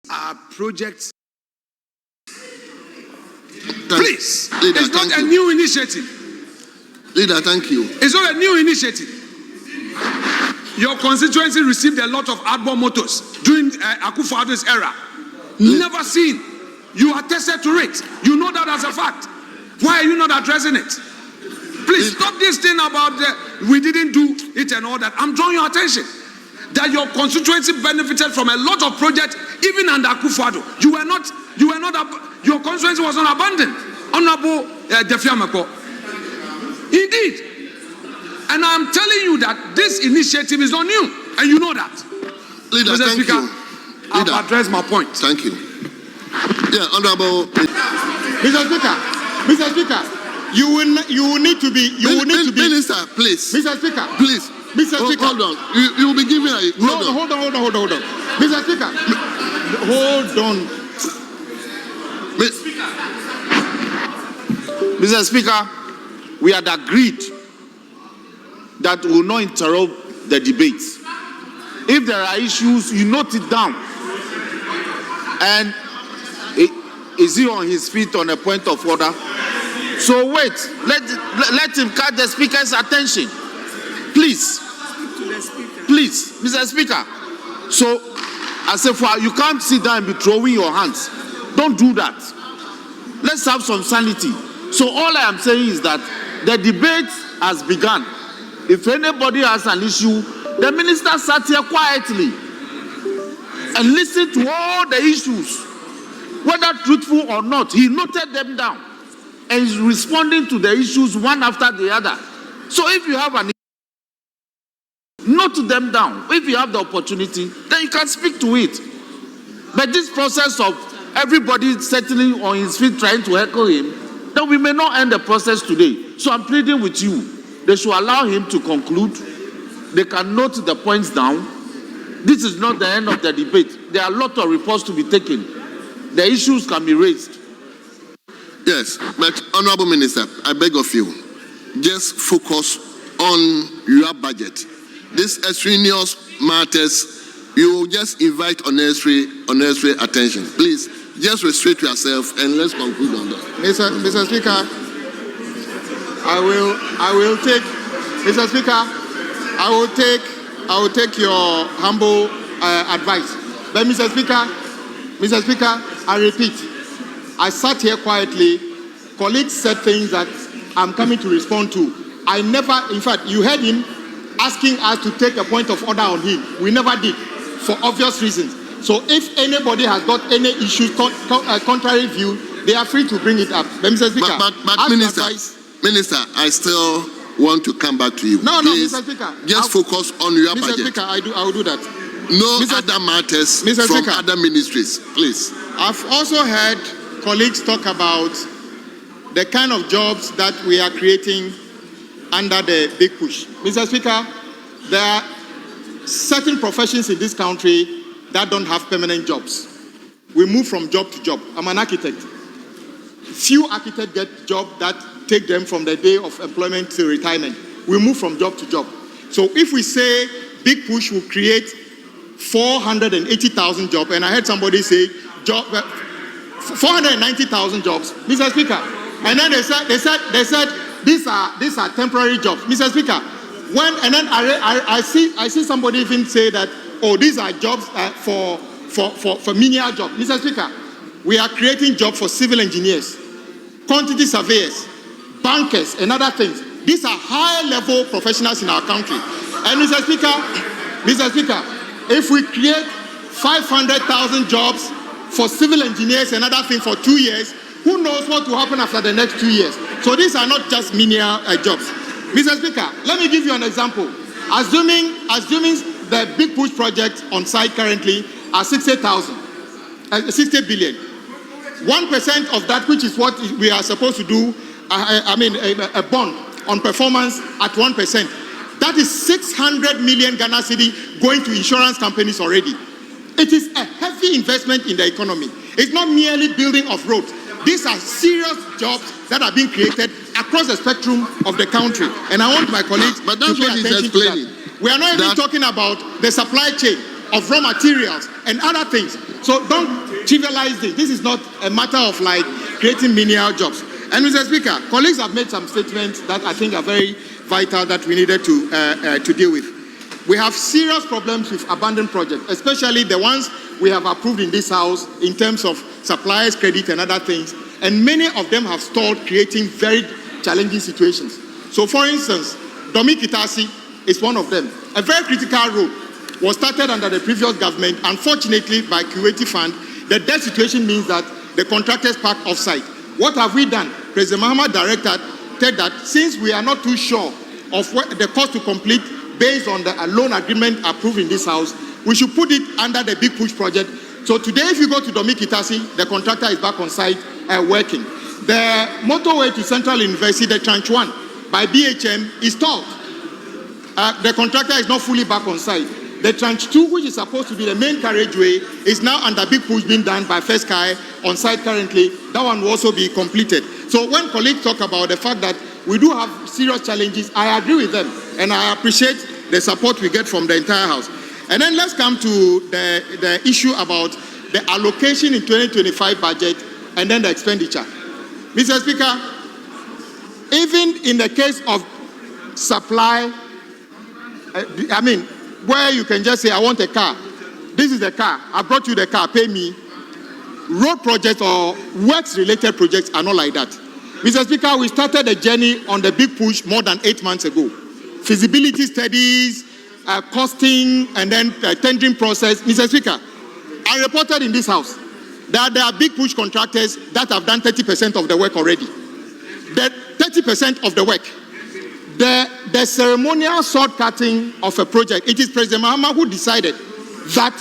are projects. Please, Leader, it's not a new initiative. Leader, thank you. It's not a new initiative. Your constituency received a lot of outbound motors during Akufo-Addo's era. Never seen. You attested to it. You know that as a fact. Why are you not addressing it? Please stop this thing about we didn't do it and all that. I'm drawing your attention that your constituency benefited from a lot of projects even under Akufo-Addo. Your constituency was not abandoned. Honorable Defiameko. Indeed. And I'm telling you that this initiative is not new, and you know that. Leader, Mr. thank Speaker, you. I've addressed my point. Thank you. Yeah, Honorable. Mr. Speaker, you will need to be. Minister, please. Mr. Speaker, please. Mr. Speaker, hold on. You will be giving a. Hold on. Mr. Speaker, hold on. Mr. Speaker, we had agreed that we will not interrupt the debates. If there are issues, you note it down. And is he on his feet on a point of order? So wait, let him catch the speaker's attention. Please. Please, Mr. Speaker. So, Assafuah, you can't sit down and be throwing your hands. Don't do that. Let's have some sanity. So all I am saying is that the debate has begun. If anybody has an issue, the minister sat here quietly and listened to all the issues, whether truthful or not. He noted them down and is responding to the issues one after the other. So if you have an issue, note them down. If you have the opportunity, then you can speak to it. But this process of everybody settling on his feet trying to heckle him, then we may not end the process today. So I'm pleading with you. They should allow him to conclude. They can note the points down. This is not the end of the debate. There are a lot of reports to be taken. The issues can be raised. Yes, but Honorable Minister, I beg of you, just focus on your budget. These extraneous matters, you will just invite unnecessary attention. Please, just restrict yourself and let's conclude on that. Mr. Speaker, I will take, Mr. Speaker, I will take your humble advice. But Mr. Speaker, I repeat, I sat here quietly. Colleagues said things that I'm coming to respond to. I never, in fact, you heard him asking us to take a point of order on him. We never did, for obvious reasons. So if anybody has got any issues, contrary view, they are free to bring it up. But Mr. Speaker, but Minister, I still want to come back to you. No, please, Mr. Speaker. Just focus on your budget. Mr. Speaker, I will do that. No other matters from other ministries, please. I've also heard colleagues talk about the kind of jobs that we are creating under the big push. Mr. Speaker, there are certain professions in this country that don't have permanent jobs. We move from job to job. I'm an architect. Few architects get jobs that take them from the day of employment to retirement. We move from job to job. So if we say big push will create 480,000 jobs, and I heard somebody say 490,000 jobs, Mr. Speaker, and then they said these are temporary jobs, Mr. Speaker. And then I see somebody even say that, oh, these are jobs for menial jobs, Mr. Speaker. We are creating jobs for civil engineers, quantity surveyors, bankers, and other things. These are high-level professionals in our country. And Mr. Speaker, if we create 500,000 jobs for civil engineers and other things for 2 years, who knows what will happen after the next 2 years? So these are not just menial jobs. Mr. Speaker, let me give you an example. Assuming the big push project on site currently are 60 billion. 1% of that, which is what we are supposed to do, a bond on performance at 1%. That is 600 million Ghana cedi going to insurance companies already. It is a heavy investment in the economy. It's not merely building of roads. These are serious jobs that are being created across the spectrum of the country. And I want my colleagues to pay attention to that. We are not even talking about the supply chain. of raw materials and other things. So don't trivialize this. This is not a matter of like creating menial jobs. And Mr. Speaker, colleagues have made some statements that I think are very vital that we needed to deal with. We have serious problems with abandoned projects, especially the ones we have approved in this house in terms of suppliers, credit, and other things. And many of them have stalled, creating very challenging situations. So, for instance, Likee Tv Be is one of them. A very critical road was started under the previous government. Unfortunately, by Kuwaiti Fund, the debt situation means that the contractors park off-site. What have we done? President Mahama directed that since we are not too sure of what the cost to complete based on the loan agreement approved in this house, we should put it under the Big Push project. So today, if you go to Likee Tv Be, the contractor is back on site working. The motorway to Central University, the Tranche 1 by BHM is stalled. The contractor is not fully back on site. The Tranche 2, which is supposed to be the main carriageway, is now under Big Push being done by First Sky on site currently. That one will also be completed. So when colleagues talk about the fact that we do have serious challenges, I agree with them. And I appreciate the support we get from the entire house. And then let's come to the issue about the allocation in 2025 budget and then the expenditure. Mr. Speaker, even in the case of supply, where you can just say, I want a car. This is the car. I brought you the car, pay me. Road projects or works-related projects are not like that. Mr. Speaker, we started a journey on the Big Push more than 8 months ago. Feasibility studies, costing, and then tendering process. Mr. Speaker, I reported in this house that there are Big Push contractors that have done 30% of the work already. The 30% of the work. The ceremonial sword cutting of a project, it is President Mahama who decided that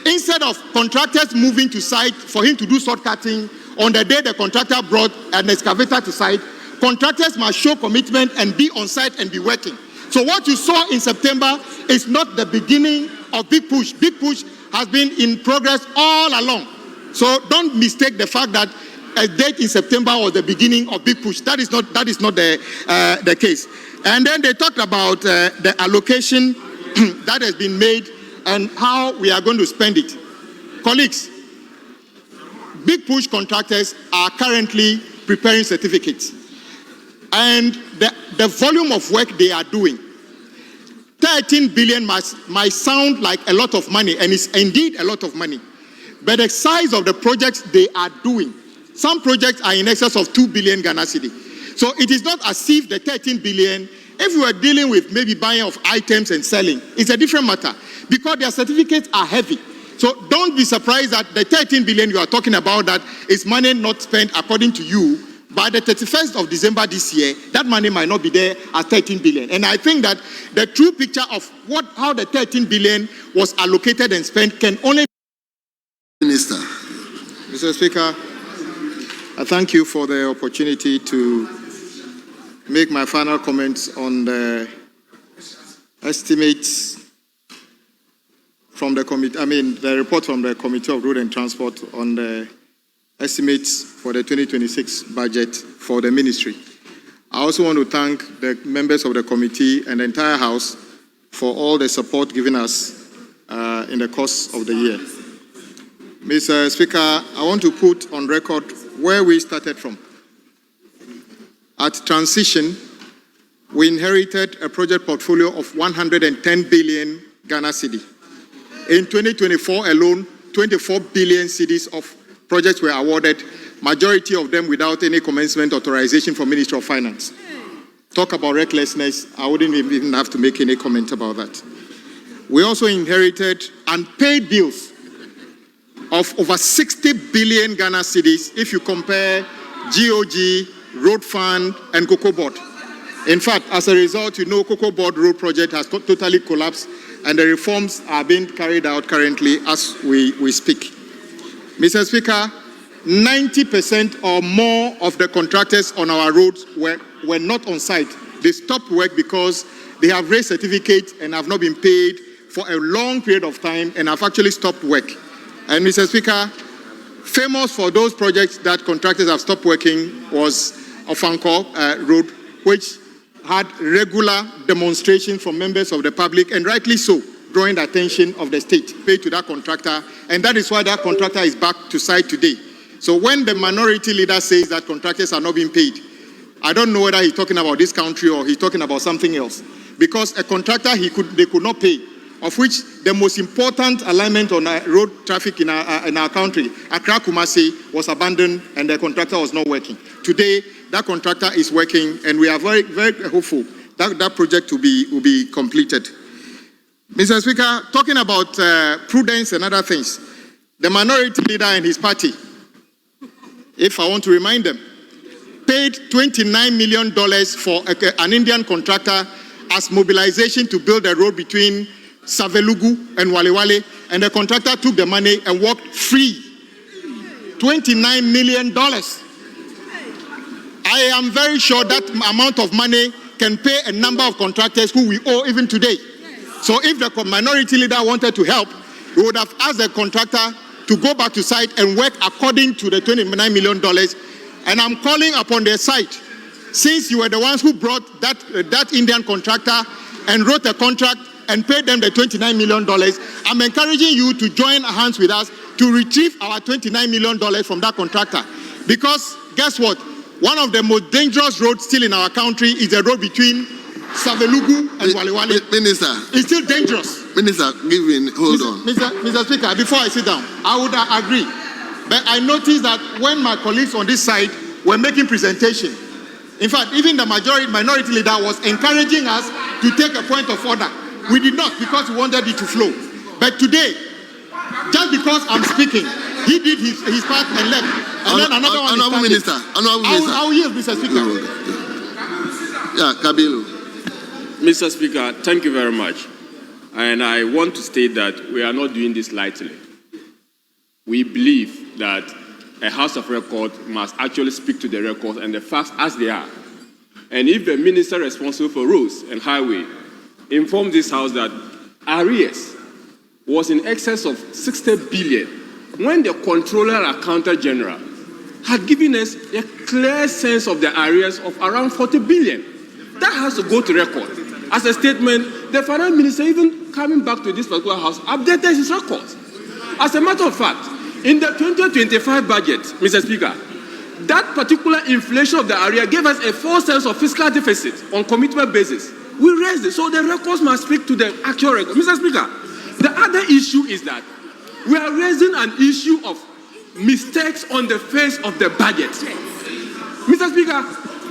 instead of contractors moving to site for him to do sword cutting, on the day the contractor brought an excavator to site, contractors must show commitment and be on site and be working. So what you saw in September is not the beginning of Big Push. Big Push has been in progress all along. So don't mistake the fact that a date in September was the beginning of Big Push. That is not the case. And then they talked about the allocation that has been made and how we are going to spend it. Colleagues, Big Push contractors are currently preparing certificates. And the volume of work they are doing, 13 billion might sound like a lot of money, and it's indeed a lot of money. But the size of the projects they are doing, some projects are in excess of 2 billion Ghana cedi. So it is not as if the 13 billion, if we were dealing with maybe buying of items and selling, it's a different matter because their certificates are heavy. So don't be surprised that the 13 billion you are talking about that is money not spent according to you. By the 31st of December this year, that money might not be there at 13 billion. And I think that the true picture of how the 13 billion was allocated and spent can only... Minister. Mr. Speaker, I thank you for the opportunity to make my final comments on the estimates from the committee, the report from the Committee of Road and Transport on the estimates for the 2026 budget for the ministry. I also want to thank the members of the committee and the entire House for all the support given us in the course of the year. Mr. Speaker, I want to put on record where we started from. At transition, we inherited a project portfolio of 110 billion Ghana cedi. In 2024 alone, 24 billion cedis of projects were awarded, majority of them without any commencement authorization from Ministry of Finance. Talk about recklessness, I wouldn't even have to make any comment about that. We also inherited unpaid bills of over 60 billion Ghana cedis if you compare GOG, Road Fund, and Cocoa Board. In fact, as a result, Cocoa Board road project has totally collapsed and the reforms are being carried out currently as we speak. Mr. Speaker, 90% or more of the contractors on our roads were not on site. They stopped work because they have raised certificates and have not been paid for a long period of time and have actually stopped work. And Mr. Speaker, famous for those projects that contractors have stopped working was Ofanko Road, which had regular demonstrations from members of the public, and rightly so, drawing the attention of the state paid to that contractor, and that is why that contractor is back to site today. So when the minority leader says that contractors are not being paid, I don't know whether he's talking about this country or he's talking about something else. Because a contractor they could not pay, of which the most important alignment on road traffic in our country, Accra Kumasi, was abandoned and the contractor was not working. Today, that contractor is working, and we are very, very hopeful that that project will be completed. Mr. Speaker, talking about prudence and other things, the minority leader and his party, if I want to remind them, paid $29 million for an Indian contractor as mobilization to build a road between Savelugu and Walewale, and the contractor took the money and walked free. $29 million. I am very sure that amount of money can pay a number of contractors who we owe even today. So if the minority leader wanted to help, we would have asked the contractor to go back to site and work according to the $29 million. And I'm calling upon their site, since you were the ones who brought that Indian contractor and wrote a contract and paid them the $29 million, I'm encouraging you to join hands with us to retrieve our $29 million from that contractor. Because guess what? One of the most dangerous roads still in our country is the road between Savelugu and Walewale. Minister. It's still dangerous. Minister, hold on. Mr. Speaker, before I sit down, I would agree. But I noticed that when my colleagues on this side were making presentation, in fact, even the minority leader was encouraging us to take a point of order. We did not, because we wanted it to flow. But today, just because I'm speaking, he did his part and left. And then another one is Honorable Minister. I will yield, Mr. Speaker. Yeah, Kabiru. Mr. Speaker, thank you very much. And I want to state that we are not doing this lightly. We believe that a House of Record must actually speak to the records and the facts as they are. And if the minister responsible for roads and highway informed this House that arrears was in excess of 60 billion, when the Controller and Accountant General had given us a clear sense of the arrears of around 40 billion, that has to go to record. As a statement, the Finance Minister, even coming back to this particular House, updated his records. As a matter of fact, in the 2025 budget, Mr. Speaker, that particular inflation of the area gave us a false sense of fiscal deficit on commitment basis. We raised it, so the records must speak to the actual record. Mr. Speaker, the other issue is that we are raising an issue of mistakes on the face of the budget. Mr. Speaker,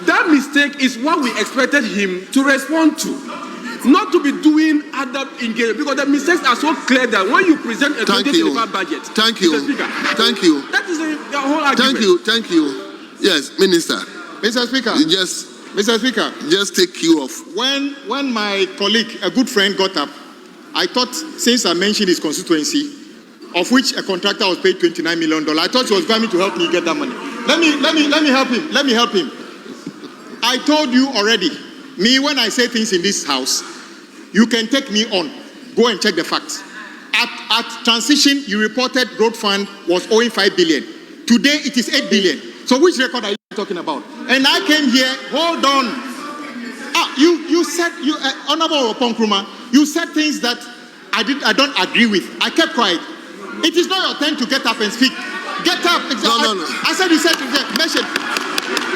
that mistake is what we expected him to respond to, not to be doing other engagement, because the mistakes are so clear that when you present a 2025 budget. Thank you. Mr. Speaker, thank you. That is the whole argument. Thank you. Yes, Minister. Mr. Speaker. Mr. Speaker. Just take you off. When my colleague, a good friend, got up, I thought, since I mentioned his constituency, of which a contractor was paid $29 million, I thought he was going to help me get that money. Let me help him. I told you already, when I say things in this house, you can take me on. Go and check the facts. At transition, you reported road fund was owing 5 billion. Today, it is 8 billion. So which record are you talking about? And I came here, hold on. You said, Honorable Akroma, you said things that I don't agree with. I kept quiet. It is not your turn to get up and speak. Get up. No. I said you said to get mention.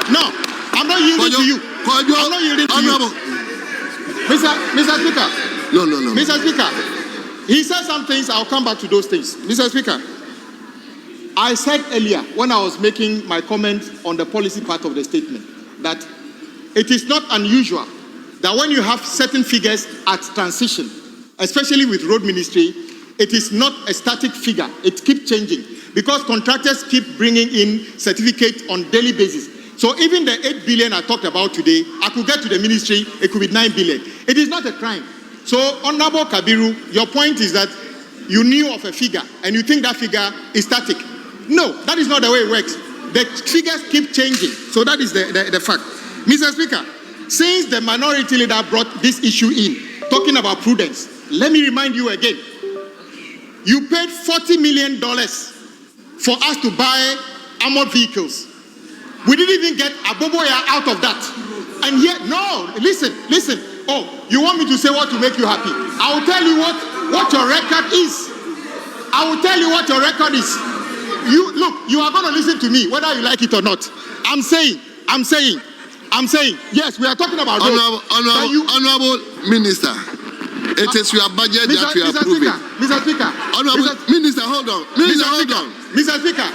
No, I'm not yielding to you. I'm not yielding to you. Mr. Speaker. No. Mr. Speaker, he said some things. I'll come back to those things. Mr. Speaker, I said earlier when I was making my comment on the policy part of the statement that it is not unusual that when you have certain figures at transition, especially with road ministry, it is not a static figure. It keeps changing because contractors keep bringing in certificates on daily basis. So even the 8 billion I talked about today, I could get to the ministry, it could be 9 billion. It is not a crime. So Honorable Kabiru, your point is that you knew of a figure and you think that figure is static. No, that is not the way it works. The figures keep changing. So that is the fact. Mr. Speaker, since the minority leader brought this issue in, talking about prudence, let me remind you again. You paid $40 million for us to buy armored vehicles. We didn't even get Aboboya out of that. And yet, no, listen. Oh, you want me to say what to make you happy? I will tell you what what your record is. I will tell you what your record is. You look, you are going to listen to me, whether you like it or not. I'm saying. Yes, we are talking about roads. Honorable Minister, it is your budget that we are approving. Mr. Speaker. Honorable Minister, hold on. Minister, hold on. Mr. Speaker.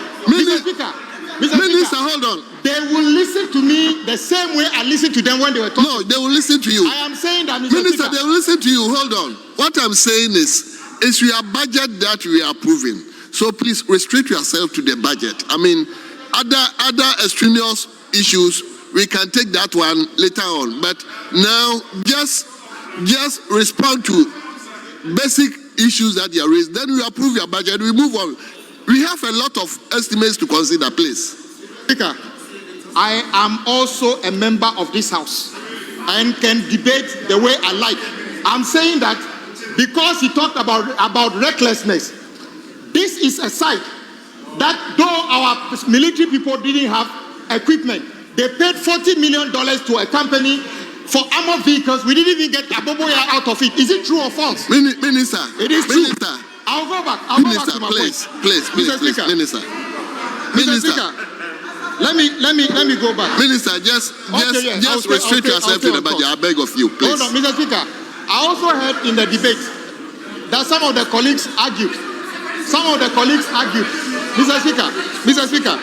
Minister, hold on. They will listen to me the same way I listened to them when they were talking. No, they will listen to you. I am saying that, Mr. Minister, Speaker. they will listen to you. Hold on. What I'm saying is your budget that we are approving. So please restrict yourself to the budget. I mean, other extraneous issues, we can take that one later on. But now, just respond to basic issues that you raised. Then we approve your budget. We move on. We have a lot of estimates to consider, please. Speaker, I am also a member of this house and can debate the way I like. I'm saying that because he talked about recklessness, this is a site that though our military people didn't have equipment, they paid $40 million to a company for armored vehicles. We didn't even get Aboboya out of it. Is it true or false? Minister, it is Minister, true. I'll go back to my please, point. please, Minister. Mr. Speaker, let me go back. Minister, just restrict yourself to the budget. I beg of you, please. Hold on, Mr. Speaker. I also heard in the debate that some of the colleagues argued. Mr. Speaker,